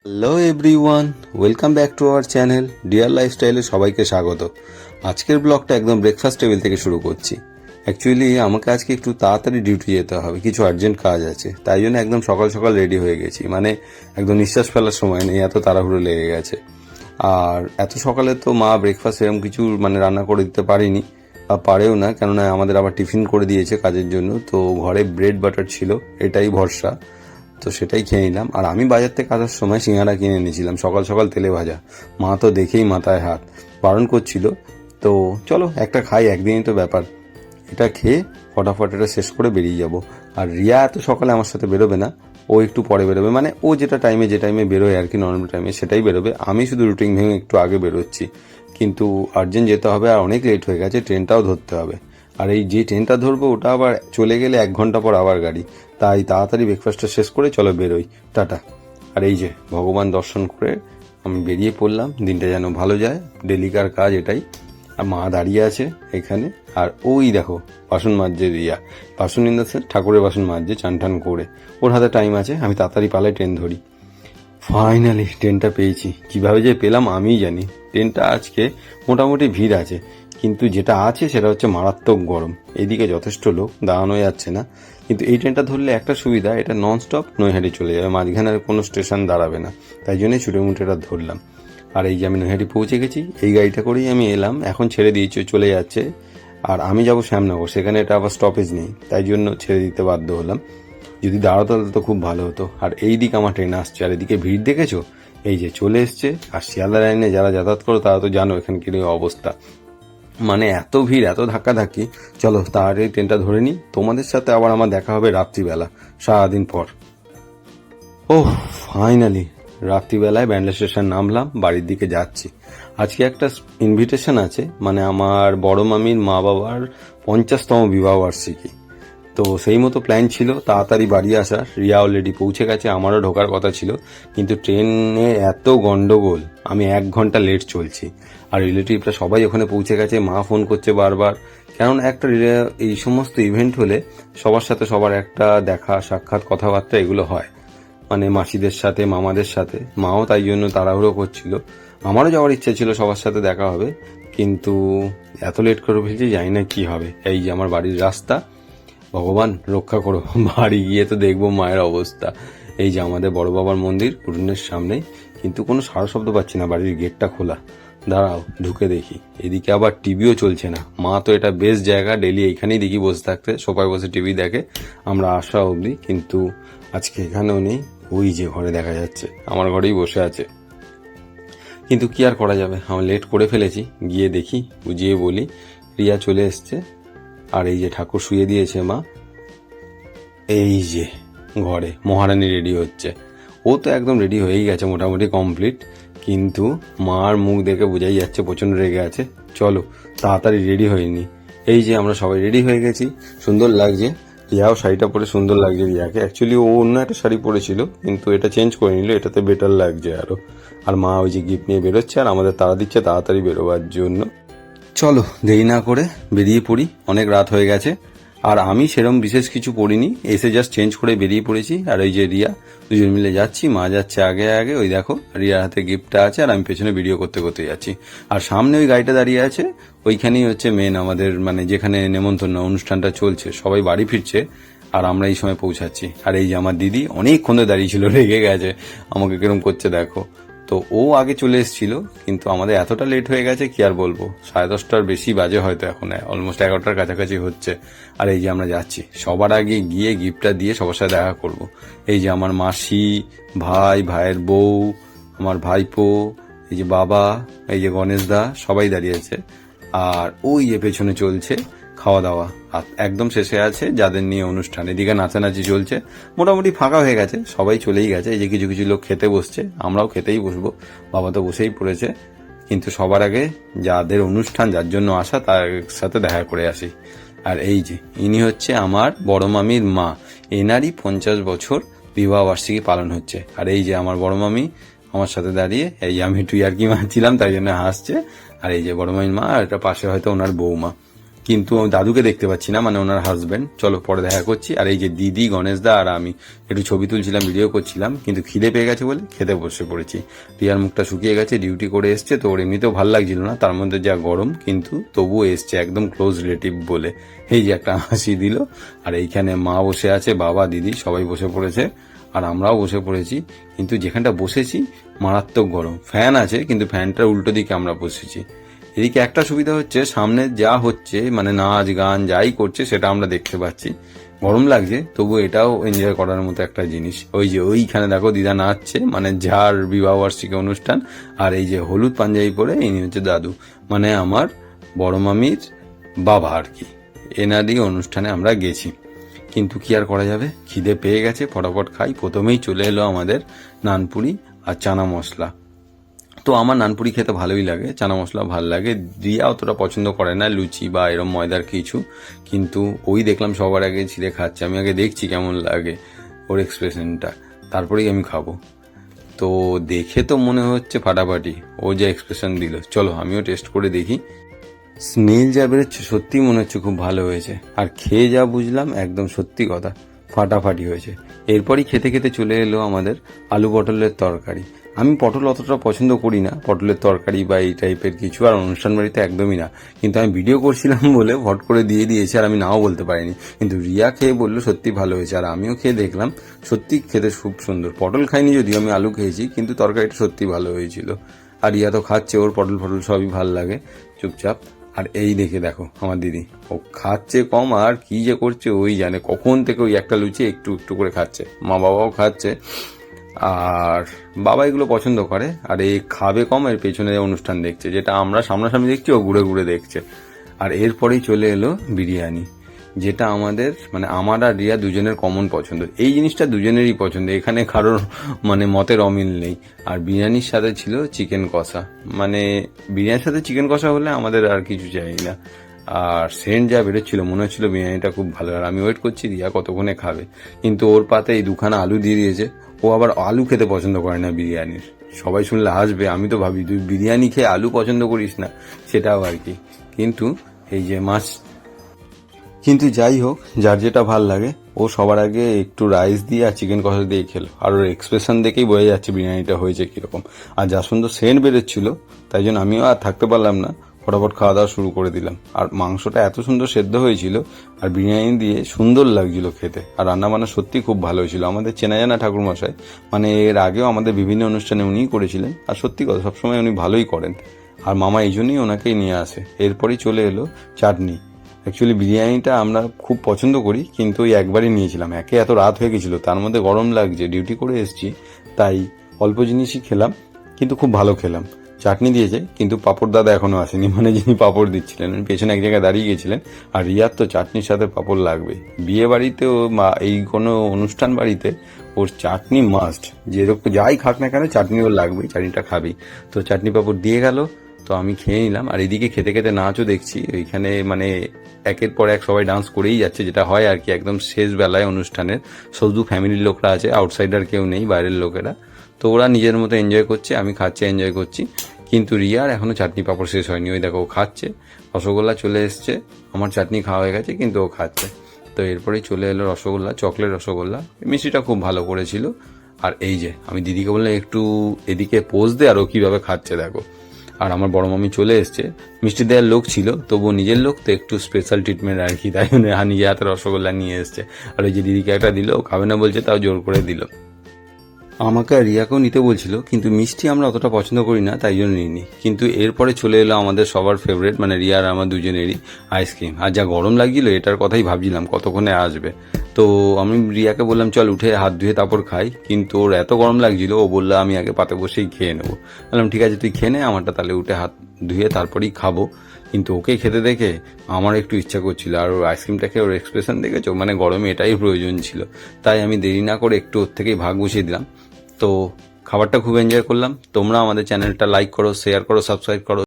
Hello everyone, welcome back to our channel dear লাইফস্টাইলে সবাইকে স্বাগত। আজকের ব্লগটা একদম ব্রেকফাস্ট টেবিল থেকে শুরু করছি। অ্যাকচুয়ালি আমাকে আজকে একটু তাড়াতাড়ি ডিউটি যেতে হবে, কিছু আর্জেন্ট কাজ আছে, তাই জন্য একদম সকাল সকাল রেডি হয়ে গেছি। মানে একদম নিঃশ্বাস ফেলার সময় নেই, এত তাড়াহুড়ো লেগে গেছে। আর এত সকালে তো মা ব্রেকফাস্ট এরকম কিছু রান্না করে দিতে পারিনি, বা পারেও না, কেননা আমাদের আবার টিফিন করে দিয়েছে কাজের জন্য। তো ঘরে ব্রেড বাটার ছিল, এটাই ভরসা, তো সেটাই খেয়ে নিলাম। আর আমি বাজার থেকে আসার সময় সিঙ্গারা কিনে নিয়েছিলাম, সকাল সকাল তেলে ভাজা। মা তো দেখেই মাথায় হাত, বারণ করছিল। তো চলো একটা খাই, একদিনই তো ব্যাপার। এটা খেয়ে ফটাফট এটা শেষ করে বেরিয়ে যাব। আর রিয়া এত সকালে আমার সাথে বেরোবে না, ও একটু পরে বেরোবে। মানে ও যে টাইমে বেরোয় আর কি, নর্মাল টাইমে সেটাই বেরোবে। আমি শুধু রুটিন ভেঙে একটু আগে বেরোচ্ছি, কিন্তু আর্জেন্ট যেতে হবে আর অনেক লেট হয়ে গেছে, ট্রেনটাও ধরতে হবে। আর এই যে ট্রেনটা ধরবো ওটা আবার চলে গেলে 1 ঘন্টা পর আবার গাড়ি। তাই তাড়াতাড়ি ব্রেকফাস্টটা শেষ করে চলো বেরোই, টাটা। আর এই যে ভগবান দর্শন করে আমি বেরিয়ে পড়লাম, দিনটা যেন ভালো যায়, ডেলিকার কাজ এটাই। আর মা দাঁড়িয়ে আছে এখানে, আর ওই দেখো বাসন মাজছে রিয়া, বাসন ইন দ্য সেন্স ঠাকুরের বাসন মাজছে চান টান করে। ওর হাতে টাইম আছে, আমি তাড়াতাড়ি পালাই ট্রেন ধরি। ফাইনালি ট্রেনটা পেয়েছি, কিভাবে যে পেলাম আমিই জানি। ট্রেনটা আজকে মোটামুটি ভিড় আছে, কিন্তু যেটা আছে সেটা হচ্ছে মারাত্মক গরম। এইদিকে যথেষ্ট লোক, দাঁড়ানো যাচ্ছে না। কিন্তু এই ট্রেনটা ধরলে একটা সুবিধা, এটা নন স্টপ নৈহাটি চলে যাবে, মাঝখানে আর কোনো স্টেশন দাঁড়াবে না। তাই জন্যই ছুটে মুটেটা ধরলাম। আর এই যে আমি নৈহাটি পৌঁছে গেছি, এই গাড়িটা করেই আমি এলাম, এখন ছেড়ে দিয়েছে, চলে যাচ্ছে। আর আমি যাব শ্যামনগর, সেখানে এটা আবার স্টপেজ নেই, তাই জন্য ছেড়ে দিতে বাধ্য হলাম। যদি দাঁড়াতো তাহলে তো খুব ভালো হতো। আর এই দিক আমার ট্রেন আসছে, আর এদিকে ভিড় দেখেছো, এই যে চলে এসছে। আর শিয়ালদা লাইনে যারা যাতায়াত করো তারা তো জানো এখানকার অবস্থা, মানে এত ভিড়, এত ধাক্কাধাক্কি। চলো তাড়াতাড়ি ট্রেনটা ধরে নিই, তোমাদের সাথে আবার আমার দেখা হবে রাত্রিবেলা, সারাদিন পর। ওহ ফাইনালি রাত্রিবেলায় ব্যান্ডেল স্টেশন নামলাম, বাড়ির দিকে যাচ্ছি। আজকে একটা ইনভিটেশন আছে, মানে আমার বড় মামির মা বাবার 50তম বিবাহ বার্ষিকী। তো সেই মতো প্ল্যান ছিল তাড়াতাড়ি বাড়ি আসার। রিয়া অলরেডি পৌঁছে গেছে, আমারও ঢোকার কথা ছিল, কিন্তু ট্রেনে এত গন্ডগোল, আমি 1 ঘন্টা লেট চলছি। আর রিলেটিভরা সবাই ওখানে পৌঁছে গেছে, মা ফোন করছে বারবার। কারণ একটা এই সমস্ত ইভেন্ট হলে সবার সাথে সবার একটা দেখা সাক্ষাৎ কথাবার্তা এগুলো হয়, মানে মাসিদের সাথে মামাদের সাথে। মাও তাই জন্য তাড়াহুড়ো করছিল, আমারও যাওয়ার ইচ্ছা ছিল, সবার সাথে দেখা হবে, কিন্তু এত লেট করে ফেলছি, জানি না কি হবে। এই যে আমার বাড়ির রাস্তা, ভগবান রক্ষা করো, বাড়ি গিয়ে তো দেখবো মায়ের অবস্থা। এই যে আমাদের বড় বাবার মন্দির উঠোনের সামনেই, কিন্তু কোনো সারা শব্দ পাচ্ছি না, বাড়ির গেটটা খোলা। দাঁড়াও ঢুকে দেখি, এদিকে আবার টিভিও চলছে না। মা তো এটা বেস্ট জায়গা, ডেলি এইখানেই দেখি বসে থাকতে, সোফায় বসে টিভি দেখে আমরা আসা অবধি, কিন্তু আজকে এখানেও নেই। ওই যে ঘরে দেখা যাচ্ছে, আমার ঘরেই বসে আছে। কিন্তু কি আর করা যাবে, আমি লেট করে ফেলেছি। গিয়ে দেখি, বুঝিয়ে বলি রিয়া চলে এসছে। আর এই যে ঠাকুর শুয়ে দিয়েছে মা, এই যে ঘরে মহারানী রেডি হচ্ছে। ও তো একদম রেডি হয়েই গেছে, মোটামুটি কমপ্লিট, কিন্তু মার মুখ দেখে বোঝাই যাচ্ছে প্রচন্ড রেগে আছে। চলো তাড়াতাড়ি রেডি হয়নি। এই যে আমরা সবাই রেডি হয়ে গেছি, সুন্দর লাগছে। রিয়াও শাড়িটা পরে সুন্দর লাগছে রিয়াকে। অ্যাকচুয়ালি ও অন্য একটা শাড়ি পরেছিল, কিন্তু এটা চেঞ্জ করে নিল, এটাতে বেটার লাগছে আরো। আর মা ওই যে গিফট নিয়ে বেরোচ্ছে, আর আমাদের তাড়া দিচ্ছে তাড়াতাড়ি বেরোবার জন্য। চলো দেরি না করে বেরিয়ে পড়ি, অনেক রাত হয়ে গেছে। আর আমি সেরম বিশেষ কিছু পড়িনি, এসে জাস্ট চেঞ্জ করে বেরিয়ে পড়েছি। আর ওই যে রিয়া, দুজন মিলে যাচ্ছি, মা যাচ্ছে আগে আগে, ওই দেখো রিয়ার হাতে গিফটটা আছে, আর আমি পেছনে ভিডিও করতে করতে যাচ্ছি। আর সামনে ওই গাড়িটা দাঁড়িয়ে আছে, ওইখানেই হচ্ছে মেন আমাদের, মানে যেখানে নেমন্তন্ন অনুষ্ঠানটা চলছে, সবাই বাড়ি ফিরছে, আর আমরা এই সময় পৌঁছাচ্ছি। আর এই যে আমার দিদি অনেকক্ষণ ধরে দাঁড়িয়ে ছিল, রেগে গেছে, আমাকে কিরম করছে দেখো। তো ও আগে চলে এসেছিল, কিন্তু আমাদের এতটা লেট হয়ে গেছে কি আর বলবো, 10:30টার বেশি বাজে হয়তো, এখন অলমোস্ট 11টার কাছাকাছি হচ্ছে। আর এই যে আমরা যাচ্ছি, সবার আগে গিয়ে গিফটটা দিয়ে সবার সাথে দেখা করব। এই যে আমার মাসি, ভাই, ভাইয়ের বউ, আমার ভাইপো, এই যে বাবা, এই যে গণেশ দা, সবাই দাঁড়িয়ে আছে। আর ওই যে পেছনে চলছে খাওয়া দাওয়া, আর একদম শেষে আছে যাদের নিয়ে অনুষ্ঠান, এদিকে নাচানাচি চলছে। মোটামুটি ফাঁকা হয়ে গেছে, সবাই চলেই গেছে। এই যে কিছু কিছু লোক খেতে বসছে, আমরাও খেতেই বসবো, বাবা তো বসেই পড়েছে। কিন্তু সবার আগে যাদের অনুষ্ঠান, যার জন্য আসা, তার সাথে দেখা করে আসি। আর এই যে ইনি হচ্ছে আমার বড় মামির মা, এনারই 50 বছর বিবাহ বার্ষিকী পালন হচ্ছে। আর এই যে আমার বড় মামি আমার সাথে দাঁড়িয়ে, এই আমি একটু ইয়ার্কি মারছিলাম তাই জন্য হাসছে। আর এই যে বড় মামির মা, আর এটা পাশে হয়তো ওনার বৌমা। কিন্তু দাদুকে দেখতে পাচ্ছি না, মানে ওনার হাজবেন্ড। চলো পরে দেখা করছি। আর এই যে দিদি, গণেশদা আর আমি একটু ছবি তুলছিলাম, ভিডিও করছিলাম, কিন্তু খিদে পেয়ে গেছে বলে খেতে বসে পড়েছি। রিয়ার মুখটা শুকিয়ে গেছে, ডিউটি করে এসছে তো ওর এমনিতেও ভালো লাগছিল না, তার মধ্যে যা গরম, কিন্তু তবুও এসছে একদম ক্লোজ রিলেটিভ বলে। এই যে একটা হাসি দিল। আর এইখানে মা বসে আছে, বাবা, দিদি সবাই বসে পড়েছে, আর আমরাও বসে পড়েছি। কিন্তু যেখানটা বসেছি মারাত্মক গরম, ফ্যান আছে কিন্তু ফ্যানটার উল্টো দিকে আমরা বসেছি। এদিকে একটা সুবিধা হচ্ছে, সামনে যা হচ্ছে মানে নাচ গান যাই করছে সেটা আমরা দেখতে পাচ্ছি। গরম লাগছে তবু এটাও এনজয় করার মতো একটা জিনিস। ওই যে ওইখানে দেখো দিদা নাচছে, মানে যার বিবাহ বার্ষিকী অনুষ্ঠান। আর এই যে হলুদ পাঞ্জাবি পরে ইনি হচ্ছে দাদু, মানে আমার বড় মামির বাবা আর কি। এনারই অনুষ্ঠানে আমরা গেছি। কিন্তু কি আর করা যাবে, খিদে পেয়ে গেছে, ফটাফট খাই। প্রথমেই চলে এলো আমাদের নানপুরি আর চানা মশলা। তো আমার নানপুরি খেতে ভালোই লাগে, চানা মশলা ভালো লাগে। রিয়া অতটা পছন্দ করে না লুচি বা এরম ময়দার কিছু, কিন্তু ওই দেখলাম সবার আগে ছিঁড়ে খাচ্ছে। আমি আগে দেখছি কেমন লাগে ওর এক্সপ্রেশনটা, তারপরেই আমি খাবো। তো দেখে তো মনে হচ্ছে ফাটাফাটি, ও যে এক্সপ্রেশন দিল। চলো আমিও টেস্ট করে দেখি। স্মেল যা বেরোচ্ছে সত্যি মনে হচ্ছে খুব ভালো হয়েছে, আর খেয়ে যা বুঝলাম একদম সত্যি কথা ফাটাফাটি হয়েছে। এরপরই খেতে খেতে চলে এলো আমাদের আলু পটলের তরকারি। আমি পটল অতটা পছন্দ করি না, পটলের তরকারি বা এই টাইপের কিছু, আর অনুষ্ঠান বাড়িতে একদমই না। কিন্তু আমি ভিডিও করছিলাম বলে ভট করে দিয়ে দিয়েছি, আর আমি নাও বলতে পারিনি। কিন্তু রিয়া খেয়ে বললো সত্যি ভালো হয়েছে, আর আমিও খেয়ে দেখলাম সত্যি খেতে খুব সুন্দর। পটল খাইনি যদিও, আমি আলু খেয়েছি, কিন্তু তরকারিটা সত্যি ভালো হয়েছিল। আর রিয়া তো খাচ্ছে, ওর পটল ফটল সবই ভাল লাগে চুপচাপ। আর এই দেখে দেখো আমার দিদি, ও খাচ্ছে কম আর কি যে করছে ওই জানে। কখন থেকে ওই একটা লুচি একটু একটু করে খাচ্ছে, মা বাবাও খাচ্ছে, আর বাবা এগুলো পছন্দ করে। আর এই খাবে কম, এর পেছনে অনুষ্ঠান দেখছে, যেটা আমরা সামনাসামনি দেখছি ও ঘুরে ঘুরে দেখছে। আর এরপরেই চলে এলো বিরিয়ানি, যেটা আমাদের মানে আমার আর রিয়া দুজনের কমন পছন্দ। এই জিনিসটা দুজনেরই পছন্দ, এখানে কারোর মানে মতের অমিল নেই। আর বিরিয়ানির সাথে ছিল চিকেন কষা, মানে বিরিয়ানির সাথে চিকেন কষা হলে আমাদের আর কিছু চাই না। আর সেন্ট যা বেরোচ্ছিল মনে হচ্ছিল বিরিয়ানিটা খুব ভালো। আর আমি ওয়েট করছি রিয়া কতক্ষণে খাবে, কিন্তু ওর পাতে এই দুখানা আলু দিয়ে দিয়েছে। ও আবার আলু খেতে পছন্দ করে না বিরিয়ানির। সবাই শুনলে হাসবে, আমি তো ভাবি তুই বিরিয়ানি খেয়ে আলু পছন্দ করিস না, সেটাও আর কি। কিন্তু এই যে মাছ, কিন্তু যাই হোক, যার যেটা ভাল লাগে, ও সবার আগে একটু রাইস দিয়ে আর চিকেন কষা দিয়ে খেলো। আর ওর এক্সপ্রেশন দেখেই বোঝা যাচ্ছে বিরিয়ানিটা হয়েছে কিরকম। আর যা সুন্দর সেন্ট বেরোচ্ছিল, তাই জন্য আমিও আর থাকতে পারলাম না, ফটাফট খাওয়া দাওয়া শুরু করে দিলাম। আর মাংসটা এত সুন্দর সেদ্ধ হয়েছিল, আর বিরিয়ানি দিয়ে সুন্দর লাগছিল খেতে। আর রান্না বান্না সত্যি খুব ভালো হয়েছিল। আমাদের চেনা জানা ঠাকুরমশাই, মানে এর আগেও আমাদের বিভিন্ন অনুষ্ঠানে উনিই করেছিলেন, আর সত্যি কথা সবসময় উনি ভালোই করেন। আর মামা এই জন্যই ওনাকেই নিয়ে আসে। এরপরই চলে এলো চাটনি। অ্যাকচুয়ালি বিরিয়ানিটা আমরা খুব পছন্দ করি, কিন্তু ওই একবারই নিয়েছিলাম, একে এত রাত হয়ে গেছিলো, তার মধ্যে গরম লাগছে, ডিউটি করে এসেছি, তাই অল্প জিনিসই খেলাম, কিন্তু খুব ভালো খেলাম। চাটনি দিয়েছে, কিন্তু পাঁপড় দাদা এখনো আসেনি, মানে যিনি পাঁপড় দিচ্ছিলেন উনি পেছনে এক জায়গায় দাঁড়িয়ে গেছিলেন। আর রিয়ার তো চাটনির সাথে পাঁপড় লাগবে, বিয়ে বাড়িতেও এই কোনো অনুষ্ঠান বাড়িতে ওর চাটনি মাস্ট, যেরকম যাই খাক না কেন চাটনি ওর লাগবেই, চাটনিটা খাবেই। তো চাটনি পাঁপড় দিয়ে গেল, তো আমি খেয়ে নিলাম। আর এদিকে খেতে খেতে নাচও দেখছি ওইখানে, মানে একের পর এক সবাই ডান্স করেই যাচ্ছে, যেটা হয় আর কি একদম শেষ বেলায় অনুষ্ঠানের। শুধু ফ্যামিলির লোকরা আছে, আউটসাইডার কেউ নেই, বাইরের লোকেরা। তো ওরা নিজের মতো এনজয় করছে, আমি খাচ্ছি, এনজয় করছি। কিন্তু রিয়ার এখনো চাটনি পাঁপড় শেষ হয়নি, ওই দেখো ও খাচ্ছে। রসগোল্লা চলে এসছে, আমার চাটনি খাওয়া হয়ে গেছে, কিন্তু ও খাচ্ছে। তো এরপরেই চলে এলো রসগোল্লা, চকলেট রসগোল্লা, মিষ্টিটা খুব ভালো করেছিল। আর এই যে আমি দিদিকে বললাম একটু এদিকে পোজ দে, আর ও কিভাবে খাচ্ছে দেখো। আর আমার বড় মামি চলে এসছে, মিষ্টি দেওয়ার লোক ছিল, তবুও নিজের লোক তো একটু স্পেশাল ট্রিটমেন্ট আর কি, তাই জন্য নিজে হাতে রসগোল্লা নিয়ে এসছে। আর ওই যে দিদিকে একটা দিল, ও খাবে না বলছে, তাও জোর করে দিল। আমাকে আর রিয়াকেও নিতে বলছিল, কিন্তু মিষ্টি আমরা অতটা পছন্দ করি না, তাই জন্য নিইনি। কিন্তু এরপরে চলে এলো আমাদের সবার ফেভারিট, মানে রিয়া আর আমার দুজনেরই আইসক্রিম। আর যা গরম লাগছিল এটার কথাই ভাবছিলাম কতক্ষণে আসবে। তো আমি রিয়াকে বললাম চল উঠে হাত ধুয়ে তারপর খাই, কিন্তু ওর এত গরম লাগছিল, ও বললো আমি আগে পাতে বসেই খেয়ে নেবো। বললাম ঠিক আছে তুই খেয়ে নে, আমারটা তাহলে উঠে হাত ধুয়ে তারপরেই খাবো। কিন্তু ওকে খেতে দেখে আমার একটু ইচ্ছা করছিল, আর ওর আইসক্রিমটা খেয়ে ওর এক্সপ্রেশন দেখেছো, মানে গরমে এটাই প্রয়োজন ছিল। তাই আমি দেরি না করে একটু ওর থেকেই ভাগ বসিয়ে দিলাম। তো খাবারটা খুব এনজয় করলাম। তোমরা আমাদের চ্যানেলটা লাইক করো, শেয়ার করো, সাবস্ক্রাইব করো।